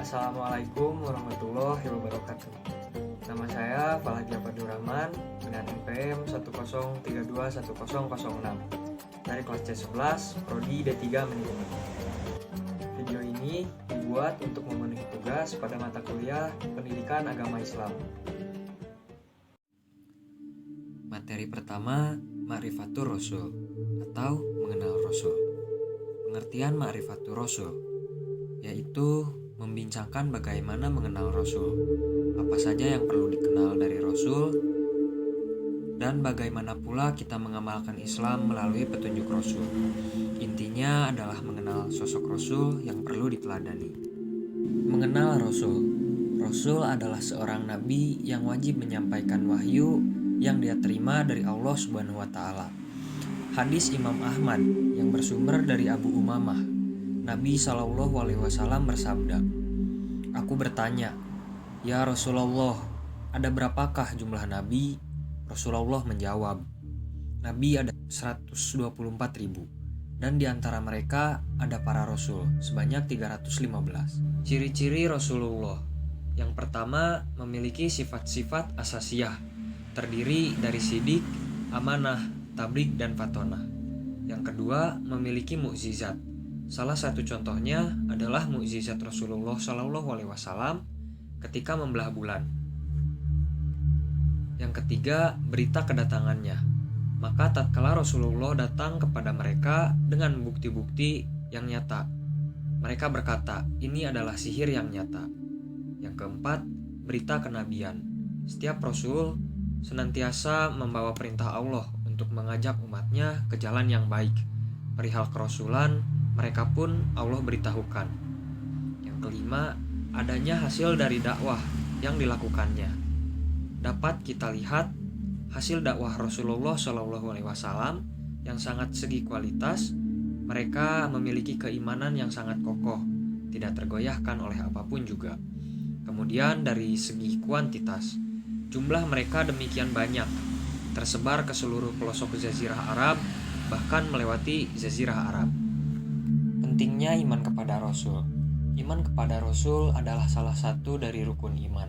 Assalamualaikum warahmatullahi wabarakatuh. Nama saya Faladia Abdurrahman dengan NPM 103210006 dari kelas C11 Prodi D3 Manajemen. Video ini dibuat untuk memenuhi tugas pada mata kuliah Pendidikan Agama Islam. Materi pertama, Ma'rifatur Rasul atau mengenal Rasul. Pengertian Ma'rifatur Rasul yaitu membincangkan bagaimana mengenal Rasul, apa saja yang perlu dikenal dari Rasul, dan bagaimana pula kita mengamalkan Islam melalui petunjuk Rasul. Intinya adalah mengenal sosok Rasul yang perlu diteladani. Mengenal Rasul. Rasul adalah seorang nabi yang wajib menyampaikan wahyu yang dia terima dari Allah Subhanahu wa taala. Hadis Imam Ahmad yang bersumber dari Abu Umamah, Nabi SAW bersabda, "Aku bertanya, ya Rasulullah, ada berapakah jumlah nabi?" Rasulullah menjawab, "Nabi ada 124.000, dan di antara mereka ada para rasul sebanyak 315. Ciri-ciri Rasulullah. Yang pertama, memiliki sifat-sifat asasiyah, terdiri dari sidik, amanah, tabligh, dan fatonah. Yang kedua, memiliki mukjizat. Salah satu contohnya adalah mukjizat Rasulullah SAW ketika membelah bulan. Yang ketiga, berita kedatangannya. Maka tatkala Rasulullah datang kepada mereka dengan bukti-bukti yang nyata, mereka berkata, "Ini adalah sihir yang nyata." Yang keempat, berita kenabian. Setiap Rasul senantiasa membawa perintah Allah untuk mengajak umatnya ke jalan yang baik. Perihal kerasulan, mereka pun Allah beritahukan. Yang kelima, adanya hasil dari dakwah yang dilakukannya. Dapat kita lihat hasil dakwah Rasulullah SAW yang sangat segi kualitas. Mereka memiliki keimanan yang sangat kokoh, tidak tergoyahkan oleh apapun juga. Kemudian dari segi kuantitas, jumlah mereka demikian banyak, tersebar ke seluruh pelosok Jazirah Arab, bahkan melewati Jazirah Arab. Pentingnya iman kepada Rasul. Iman kepada Rasul adalah salah satu dari rukun iman.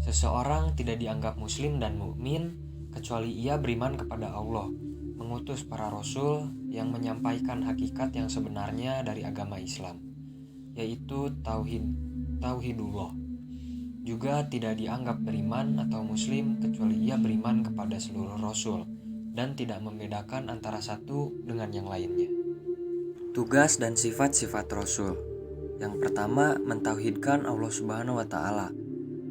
Seseorang tidak dianggap muslim dan mukmin kecuali ia beriman kepada Allah, mengutus para rasul yang menyampaikan hakikat yang sebenarnya dari agama Islam, yaitu tauhidullah. Juga tidak dianggap beriman atau muslim kecuali ia beriman kepada seluruh rasul dan tidak membedakan antara satu dengan yang lainnya. Tugas dan sifat-sifat Rasul. Yang pertama, mentauhidkan Allah Subhanahu wa taala.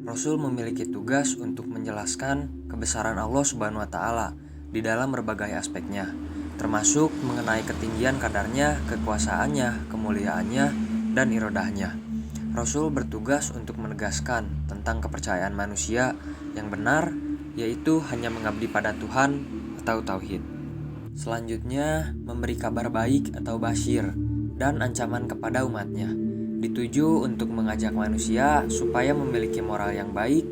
Rasul memiliki tugas untuk menjelaskan kebesaran Allah Subhanahu wa taala di dalam berbagai aspeknya, termasuk mengenai ketinggian kadarnya, kekuasaannya, kemuliaannya, dan irodahnya. Rasul bertugas untuk menegaskan tentang kepercayaan manusia yang benar, yaitu hanya mengabdi pada Tuhan atau tauhid. Selanjutnya, memberi kabar baik atau basyir dan ancaman kepada umatnya, dituju untuk mengajak manusia supaya memiliki moral yang baik,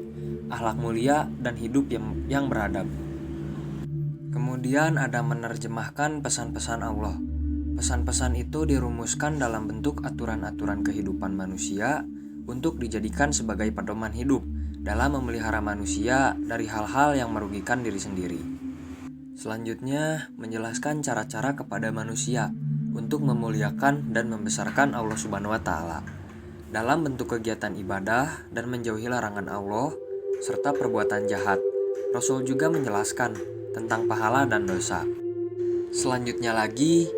akhlak mulia, dan hidup yang beradab. Kemudian ada menerjemahkan pesan-pesan Allah. Pesan-pesan itu dirumuskan dalam bentuk aturan-aturan kehidupan manusia untuk dijadikan sebagai pedoman hidup dalam memelihara manusia dari hal-hal yang merugikan diri sendiri. Selanjutnya, menjelaskan cara-cara kepada manusia untuk memuliakan dan membesarkan Allah Subhanahu wa taala dalam bentuk kegiatan ibadah dan menjauhi larangan Allah serta perbuatan jahat. Rasul juga menjelaskan tentang pahala dan dosa. Selanjutnya lagi,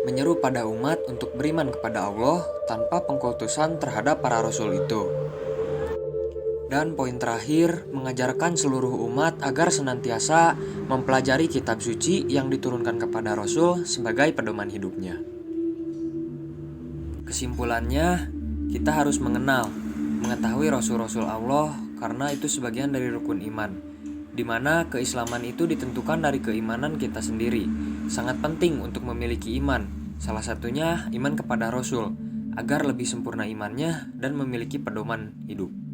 menyeru pada umat untuk beriman kepada Allah tanpa pengkultusan terhadap para rasul itu. Dan poin terakhir, mengajarkan seluruh umat agar senantiasa mempelajari kitab suci yang diturunkan kepada Rasul sebagai pedoman hidupnya. Kesimpulannya, kita harus mengetahui Rasul-Rasul Allah karena itu sebagian dari rukun iman, di mana keislaman itu ditentukan dari keimanan kita sendiri. Sangat penting untuk memiliki iman, salah satunya iman kepada Rasul, agar lebih sempurna imannya dan memiliki pedoman hidup.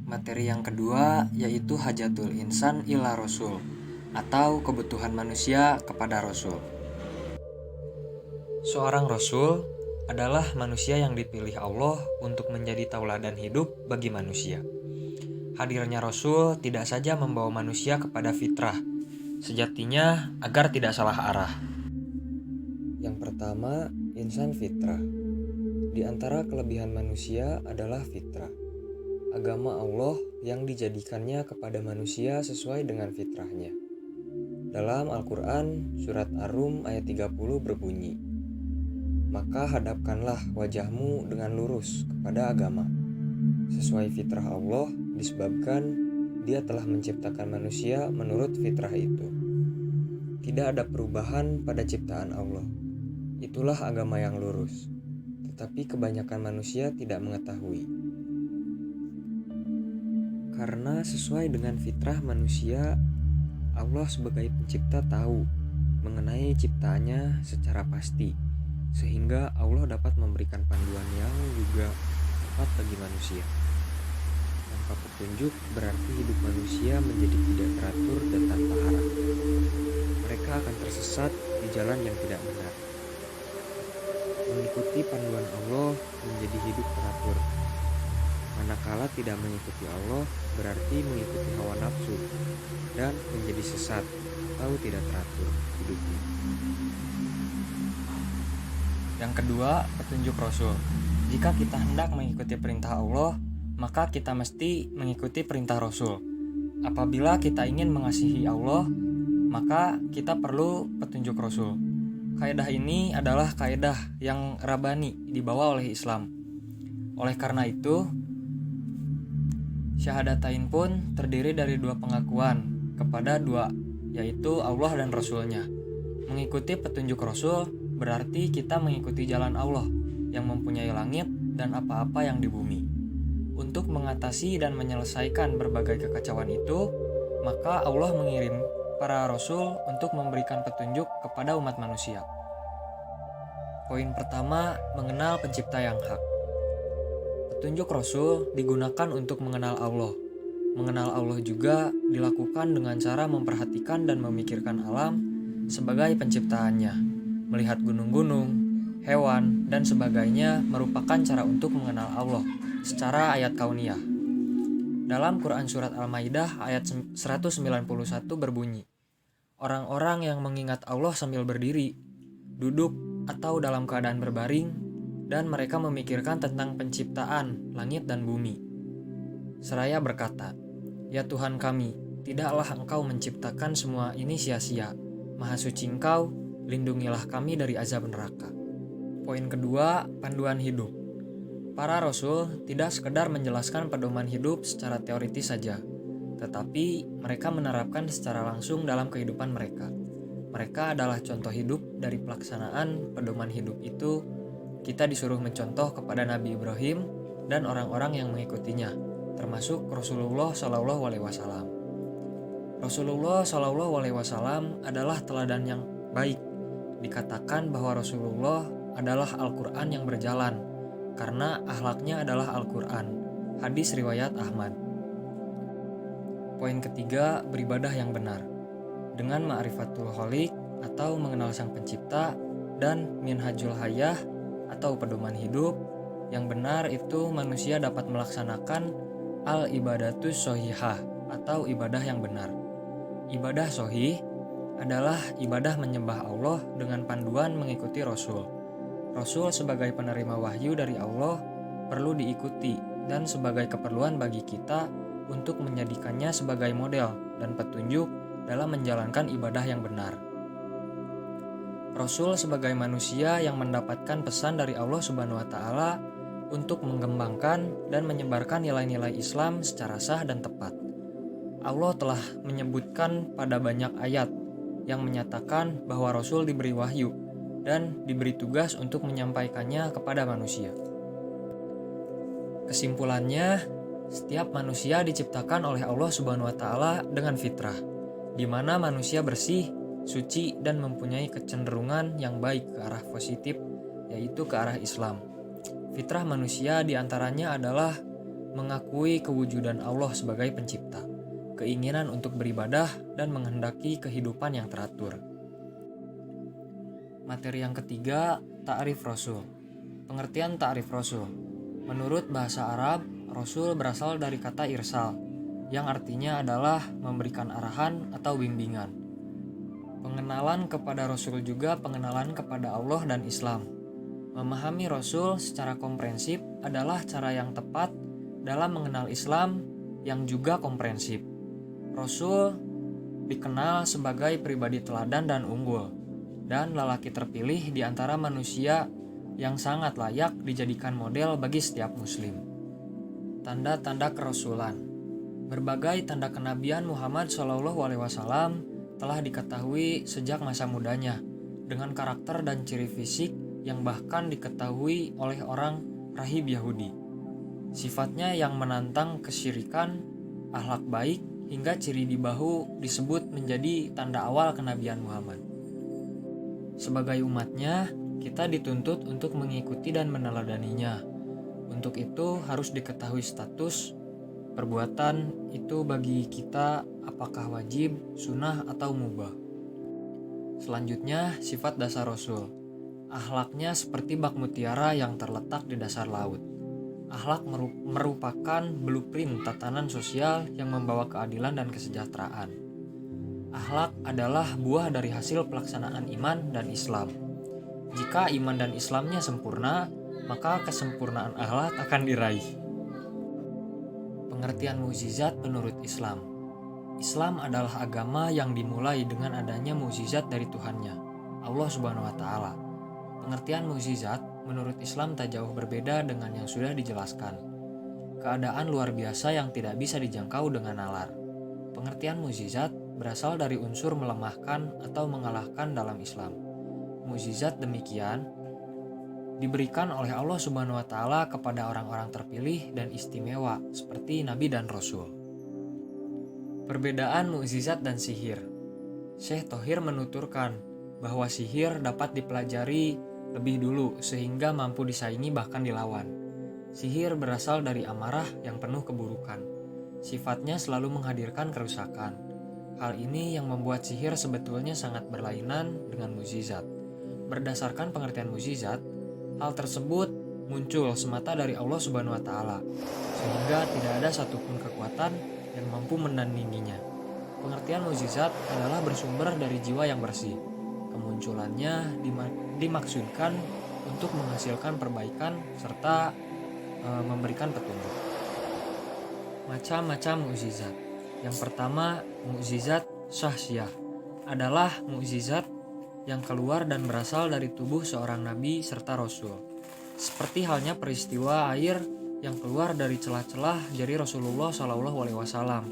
Materi yang kedua yaitu hajatul insan ila rasul atau kebutuhan manusia kepada rasul. Seorang rasul adalah manusia yang dipilih Allah untuk menjadi tauladan hidup bagi manusia. Hadirnya Rasul tidak saja membawa manusia kepada fitrah, sejatinya agar tidak salah arah. Yang pertama, insan fitrah. Di antara kelebihan manusia adalah fitrah. Agama Allah yang dijadikannya kepada manusia sesuai dengan fitrahnya. Dalam Al-Quran, surat Ar-Rum ayat 30 berbunyi, "Maka hadapkanlah wajahmu dengan lurus kepada agama, sesuai fitrah Allah, disebabkan Dia telah menciptakan manusia menurut fitrah itu. Tidak ada perubahan pada ciptaan Allah. Itulah agama yang lurus. Tetapi kebanyakan manusia tidak mengetahui." Karena sesuai dengan fitrah manusia, Allah sebagai pencipta tahu mengenai ciptaannya secara pasti, sehingga Allah dapat memberikan panduan yang juga tepat bagi manusia. Tanpa petunjuk berarti hidup manusia menjadi tidak teratur dan tanpa arah. Mereka akan tersesat di jalan yang tidak benar. Mengikuti panduan Allah menjadi hidup teratur. Manakala tidak mengikuti Allah berarti mengikuti hawa nafsu dan menjadi sesat atau tidak teratur hidupnya. Yang kedua, petunjuk Rasul. Jika kita hendak mengikuti perintah Allah, maka kita mesti mengikuti perintah Rasul. Apabila kita ingin mengasihi Allah, maka kita perlu petunjuk Rasul. Kaidah ini adalah kaidah yang rabani dibawa oleh Islam. Oleh karena itu, syahadatain pun terdiri dari dua pengakuan kepada dua, yaitu Allah dan Rasulnya. Mengikuti petunjuk Rasul berarti kita mengikuti jalan Allah yang mempunyai langit dan apa-apa yang di bumi. Untuk mengatasi dan menyelesaikan berbagai kekacauan itu, maka Allah mengirim para Rasul untuk memberikan petunjuk kepada umat manusia. Poin pertama, mengenal pencipta yang hak. Petunjuk Rasul digunakan untuk mengenal Allah. Mengenal Allah juga dilakukan dengan cara memperhatikan dan memikirkan alam sebagai penciptaannya. Melihat gunung-gunung, hewan, dan sebagainya merupakan cara untuk mengenal Allah secara ayat kauniyah. Dalam Quran Surat Al-Maidah ayat 191 berbunyi, "Orang-orang yang mengingat Allah sambil berdiri, duduk, atau dalam keadaan berbaring, dan mereka memikirkan tentang penciptaan langit dan bumi. Seraya berkata, 'Ya Tuhan kami, tidaklah Engkau menciptakan semua ini sia-sia. Maha suci Engkau, lindungilah kami dari azab neraka.'" Poin kedua, panduan hidup. Para Rasul tidak sekedar menjelaskan pedoman hidup secara teoritis saja, tetapi mereka menerapkan secara langsung dalam kehidupan mereka. Mereka adalah contoh hidup dari pelaksanaan pedoman hidup itu. Kita disuruh mencontoh kepada Nabi Ibrahim dan orang-orang yang mengikutinya, termasuk Rasulullah SAW. Rasulullah SAW adalah teladan yang baik. Dikatakan bahwa Rasulullah adalah Al-Quran yang berjalan, karena akhlaknya adalah Al-Quran. Hadis riwayat Ahmad. Poin ketiga, beribadah yang benar. Dengan ma'rifatul khaliq atau mengenal sang pencipta, dan minhajul hayah atau pedoman hidup yang benar itu manusia dapat melaksanakan al-ibadatus shohihah atau ibadah yang benar. Ibadah shohih adalah ibadah menyembah Allah dengan panduan mengikuti Rasul. Rasul sebagai penerima wahyu dari Allah perlu diikuti dan sebagai keperluan bagi kita untuk menjadikannya sebagai model dan petunjuk dalam menjalankan ibadah yang benar. Rasul sebagai manusia yang mendapatkan pesan dari Allah Subhanahu wa Ta'ala untuk mengembangkan dan menyebarkan nilai-nilai Islam secara sah dan tepat. Allah telah menyebutkan pada banyak ayat yang menyatakan bahwa Rasul diberi wahyu dan diberi tugas untuk menyampaikannya kepada manusia. Kesimpulannya, setiap manusia diciptakan oleh Allah Subhanahu wa Ta'ala dengan fitrah, di mana manusia bersih, suci, dan mempunyai kecenderungan yang baik ke arah positif, yaitu ke arah Islam. Fitrah manusia diantaranya adalah mengakui kewujudan Allah sebagai pencipta, keinginan untuk beribadah, dan menghendaki kehidupan yang teratur. Materi yang ketiga, ta'rif Rasul. Pengertian ta'rif Rasul. Menurut bahasa Arab, Rasul berasal dari kata irsal, yang artinya adalah memberikan arahan atau bimbingan. Pengenalan kepada Rasul juga pengenalan kepada Allah dan Islam. Memahami Rasul secara komprehensif adalah cara yang tepat dalam mengenal Islam yang juga komprehensif. Rasul dikenal sebagai pribadi teladan dan unggul, dan lelaki terpilih di antara manusia yang sangat layak dijadikan model bagi setiap muslim. Tanda-tanda kerasulan. Berbagai tanda kenabian Muhammad SAW telah diketahui sejak masa mudanya, dengan karakter dan ciri fisik yang bahkan diketahui oleh orang rahib Yahudi. Sifatnya yang menantang kesyirikan, akhlak baik, hingga ciri di bahu disebut menjadi tanda awal kenabian Muhammad. Sebagai umatnya, kita dituntut untuk mengikuti dan meneladaninya. Untuk itu harus diketahui status perbuatan itu bagi kita apakah wajib, sunnah, atau mubah. Selanjutnya, sifat dasar Rasul. Akhlaknya seperti bak mutiara yang terletak di dasar laut. Akhlak merupakan blueprint tatanan sosial yang membawa keadilan dan kesejahteraan. Akhlak adalah buah dari hasil pelaksanaan iman dan Islam. Jika iman dan Islamnya sempurna, maka kesempurnaan akhlak akan diraih. Pengertian mukjizat menurut Islam. Islam adalah agama yang dimulai dengan adanya mukjizat dari Tuhannya, Allah Subhanahu wa Ta'ala. Pengertian mukjizat menurut Islam tak jauh berbeda dengan yang sudah dijelaskan. Keadaan luar biasa yang tidak bisa dijangkau dengan nalar. Pengertian mukjizat berasal dari unsur melemahkan atau mengalahkan dalam Islam. Mukjizat demikian diberikan oleh Allah Subhanahu wa Ta'ala kepada orang-orang terpilih dan istimewa seperti Nabi dan Rasul. Perbedaan mukjizat dan sihir. Syekh Thohir menuturkan bahwa sihir dapat dipelajari lebih dulu sehingga mampu disaingi bahkan dilawan. Sihir berasal dari amarah yang penuh keburukan. Sifatnya selalu menghadirkan kerusakan. Hal ini yang membuat sihir sebetulnya sangat berlainan dengan mukjizat. Berdasarkan pengertian mukjizat, hal tersebut muncul semata dari Allah Subhanahu wa Ta'ala, sehingga tidak ada satupun kekuatan yang mampu menandinginya. Pengertian mukjizat adalah bersumber dari jiwa yang bersih. Kemunculannya dimaksudkan untuk menghasilkan perbaikan serta memberikan petunjuk. Macam-macam mukjizat. Yang pertama, mukjizat syahsiah adalah mukjizat yang keluar dan berasal dari tubuh seorang nabi serta rasul. Seperti halnya peristiwa air yang keluar dari celah-celah jari Rasulullah SAW,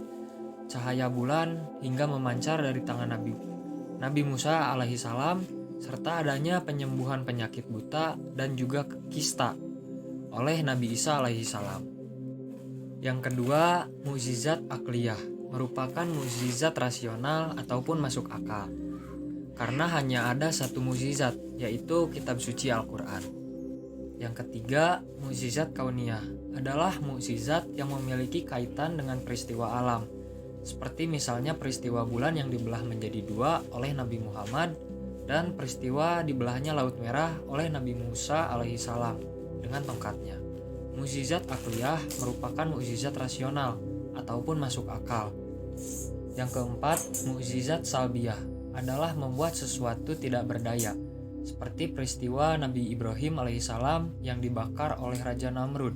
cahaya bulan hingga memancar dari tangan Nabi Musa alaihi salam, serta adanya penyembuhan penyakit buta dan juga kista oleh Nabi Isa alaihi salam. Yang kedua, mukjizat akliyah merupakan mukjizat rasional ataupun masuk akal. Karena hanya ada satu mukjizat, yaitu kitab suci Al-Quran. Yang ketiga, mukjizat kauniyah adalah mukjizat yang memiliki kaitan dengan peristiwa alam, seperti misalnya peristiwa bulan yang dibelah menjadi dua oleh Nabi Muhammad dan peristiwa dibelahnya Laut Merah oleh Nabi Musa alaihi salam dengan tongkatnya. Mukjizat akliyah merupakan mukjizat rasional ataupun masuk akal. Yang keempat, mukjizat salbiyah adalah membuat sesuatu tidak berdaya, seperti peristiwa Nabi Ibrahim alaihissalam yang dibakar oleh Raja Namrud,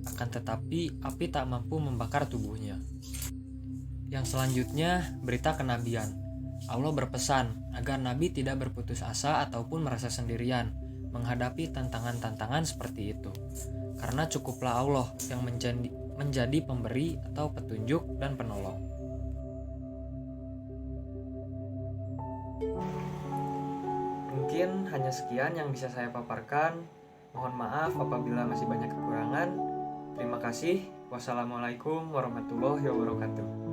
akan tetapi api tak mampu membakar tubuhnya. Yang selanjutnya, berita kenabian. Allah berpesan agar Nabi tidak berputus asa ataupun merasa sendirian menghadapi tantangan-tantangan seperti itu, karena cukuplah Allah yang menjadi pemberi atau petunjuk dan penolong. Mungkin hanya sekian yang bisa saya paparkan. Mohon maaf apabila masih banyak kekurangan. Terima kasih. Wassalamualaikum warahmatullahi wabarakatuh.